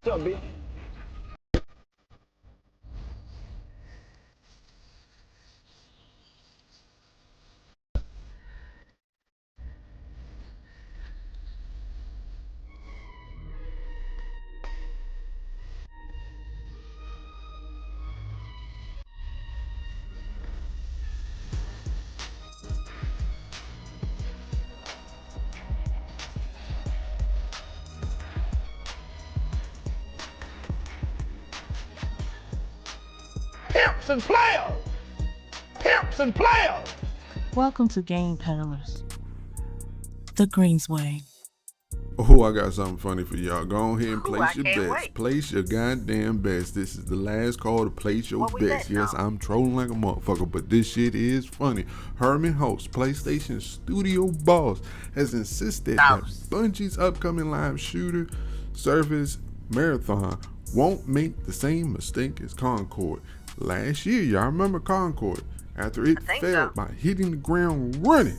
What's up, B? Pimps and players! Pimps and players! Welcome to Game Parlors, the Greensway. Oh, I got something funny for y'all. Go ahead and place I your can't bets. wait. Place your goddamn bets. This is the last call to place your What we bets. betting Yes, on? I'm trolling like a motherfucker, but this shit is funny. Herman Hulst, PlayStation studio boss, has insisted that Bungie's upcoming live shooter service Marathon won't make the same mistake as Concord. Last year, y'all remember Concord? After it think failed so. by hitting the ground running,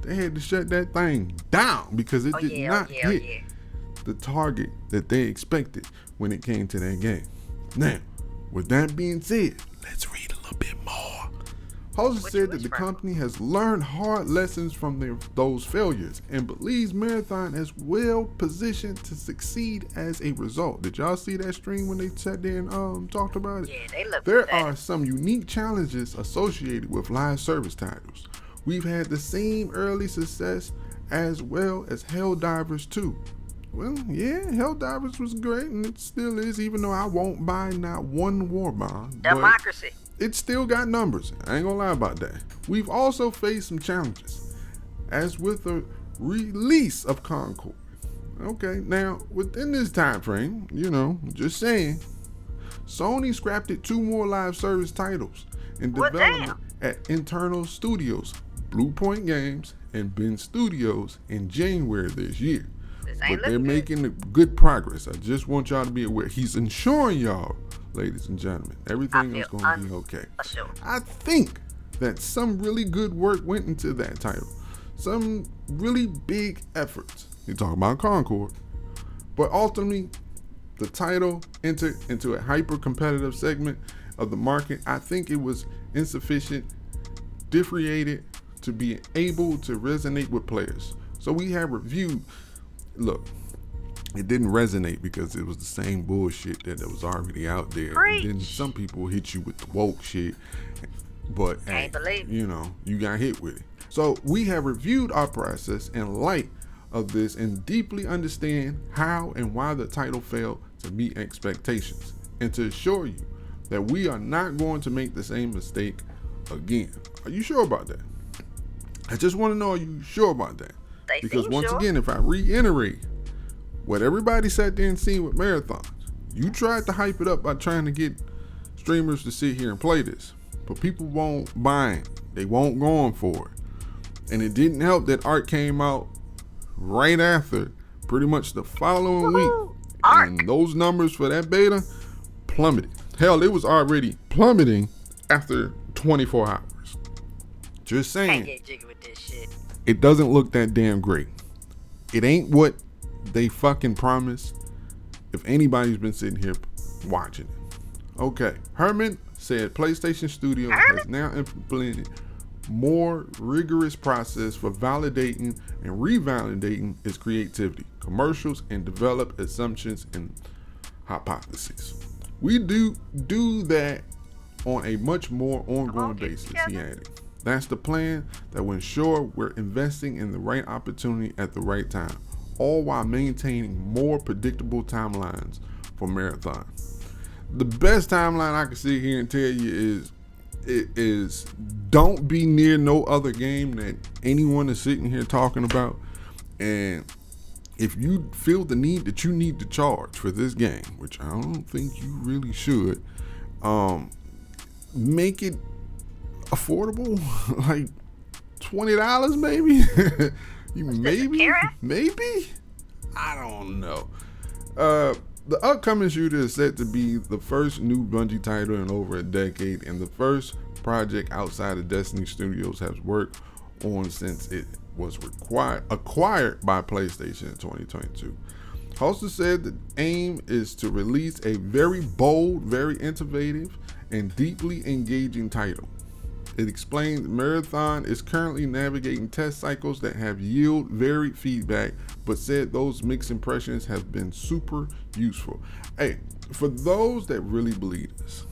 they had to shut that thing down because it did not hit the target that they expected when it came to that game. Now, with that being said, let's read a little bit more. Hulst said that the company has learned hard lessons from those failures and believes Marathon is well positioned to succeed as a result. Did y'all see that stream when they sat there and talked about it? Yeah, they look There pathetic. are some unique challenges associated with live service titles. We've had the same early success as well as Helldivers 2. Well, yeah, Helldivers was great and it still is, even though I won't buy not one war bond. but Democracy. it still got numbers. I ain't gonna lie about that. We've also faced some challenges, as with the release of Concord. Okay, now within this time frame, just saying, Sony scrapped it 2 more live service titles in Well, development at internal studios, Blue Point Games and Ben Studios in January this year. This But ain't they're looking good. making good progress. I just want y'all to be aware. He's ensuring y'all, ladies and gentlemen, everything is feel going to be okay. Assured. I think that some really good work went into that title. Some really big efforts. You talk about Concord. But ultimately, the title entered into a hyper-competitive segment of the market. I think it was insufficient, differentiated to be able to resonate with players. So we have reviewed. Look, it didn't resonate because it was the same bullshit that was already out there. And then Preach. some people hit you with the woke shit, but hey, Can't believe it. you got hit with it. So we have reviewed our process in light of this and deeply understand how and why the title failed to meet expectations, and to assure you that we are not going to make the same mistake again. Are you sure about that? I just want to know, are you sure about that? They Because seem once sure. again, if I reiterate what everybody sat there and seen with marathons, you tried to hype it up by trying to get streamers to sit here and play this, but people won't buy it. They won't go on for it. And it didn't help that Art came out right after, pretty much the following week. Arc. And those numbers for that beta plummeted. Hell, it was already plummeting after 24 hours. Just saying. Can't get jiggy with this shit. It doesn't look that damn great. It ain't what they fucking promised. If anybody's been sitting here watching it. Okay. Herman said PlayStation Studios has now implemented more rigorous process for validating and revalidating its creativity, commercials, and develop assumptions and hypotheses. We do that on a much more ongoing basis, he added. That's the plan that will ensure we're investing in the right opportunity at the right time, all while maintaining more predictable timelines for Marathon. The best timeline I can sit here and tell you is don't be near no other game that anyone is sitting here talking about. And if you feel the need that you need to charge for this game, which I don't think you really should, make it affordable, like $20 maybe. maybe I don't know. The upcoming shooter is set to be the first new Bungie title in over a decade, and the first project outside of Destiny Studios has worked on since it was acquired by PlayStation in 2022. Hulst said the aim is to release a very bold, very innovative, and deeply engaging title. It explained Marathon is currently navigating test cycles that have yielded varied feedback, but said those mixed impressions have been super useful. Hey, for those that really believe this,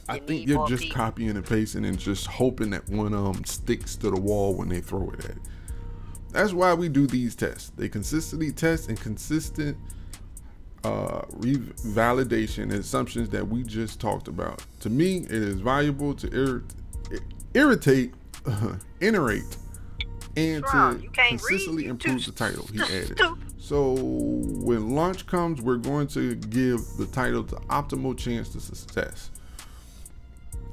I think you're just copying and pasting and just hoping that one of them sticks to the wall when they throw it at it. That's why we do these tests. They consistently test and consistent revalidation and assumptions that we just talked about. To me, it is valuable to iterate, and to consistently improve the title, he added. So when launch comes, we're going to give the title the optimal chance to success.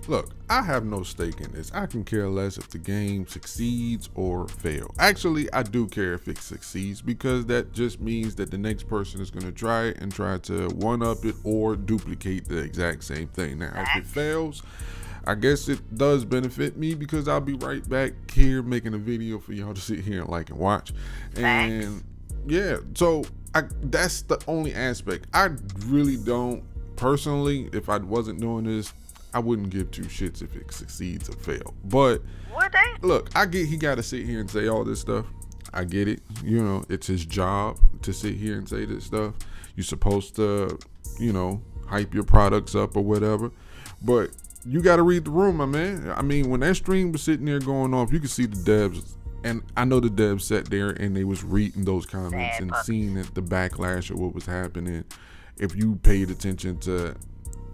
Look, I have no stake in this. I can care less if the game succeeds or fails. Actually, I do care if it succeeds, because that just means that the next person is going to try it and try to one-up it or duplicate the exact same thing. Now, if it fails, I guess it does benefit me, because I'll be right back here making a video for y'all to sit here and like and watch. And yeah, so that's the only aspect. I really don't, personally, if I wasn't doing this, I wouldn't give two shits if it succeeds or fails. But look, I get he got to sit here and say all this stuff. I get it. You know, it's his job to sit here and say this stuff. You're supposed to, you know, hype your products up or whatever. But you got to read the room, my man. I mean, when that stream was sitting there going off, you could see the devs. And I know the devs sat there and they was reading those comments and seeing the backlash of what was happening. If you paid attention to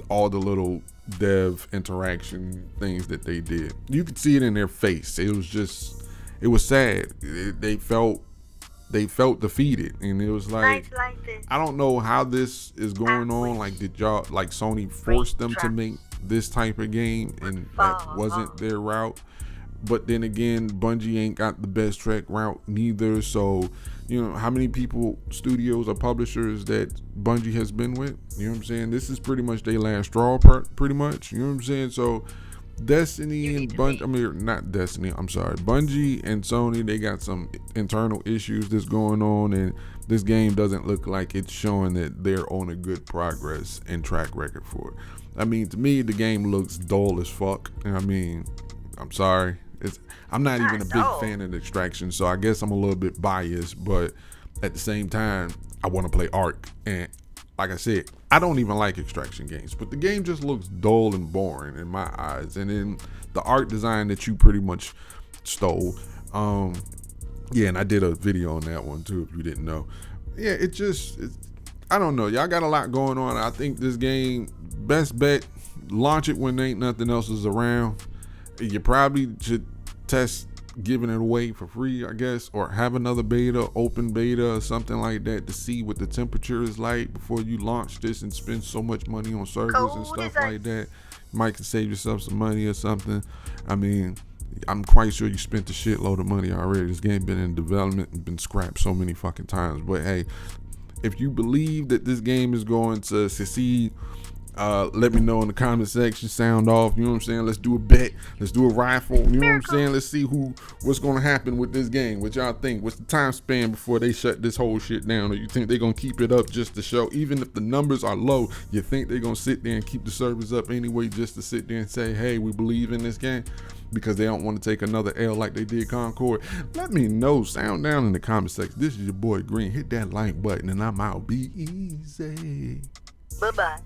all the little dev interaction things that they did, you could see it in their face. It was sad. They felt defeated, and it was like I don't know how this is going on. Like, did y'all, like, Sony forced them to make this type of game and that wasn't their route? But then again, Bungie ain't got the best track route neither. So, you know, how many studios or publishers that Bungie has been with? You know what I'm saying? This is pretty much their last straw, pretty much. You know what I'm saying? So, Bungie and Sony, they got some internal issues that's going on, and this game doesn't look like it's showing that they're on a good progress and track record for it. I mean, to me, the game looks dull as fuck. I mean, I'm sorry. I'm not even a big fan of the Extraction, so I guess I'm a little bit biased, but at the same time, I want to play Ark. And like I said, I don't even like Extraction games, but the game just looks dull and boring in my eyes. And then the art design that you pretty much stole. Yeah, and I did a video on that one too, if you didn't know. Yeah, I don't know. Y'all got a lot going on. I think this game, best bet, launch it when ain't nothing else is around. You probably should test giving it away for free, I guess, or have another beta, open beta or something like that, to see what the temperature is like before you launch this and spend so much money on servers and stuff like that. You might can save yourself some money or something. I mean, I'm quite sure you spent a shitload of money already. This game been in development and been scrapped so many fucking times. But hey, if you believe that this game is going to succeed, let me know in the comment section. Sound off, you know what I'm saying? Let's do a bet, let's do a raffle, you know what I'm saying? Let's see what's gonna happen with this game. What y'all think? What's the time span before they shut this whole shit down? Or you think they're gonna keep it up just to show, even if the numbers are low, you think they're gonna sit there and keep the servers up anyway, just to sit there and say, hey, we believe in this game, because they don't want to take another L like they did Concord? Let me know. Sound down in the comment section. This is your boy Green. Hit that like button and I'm out. Be easy. Bye-bye.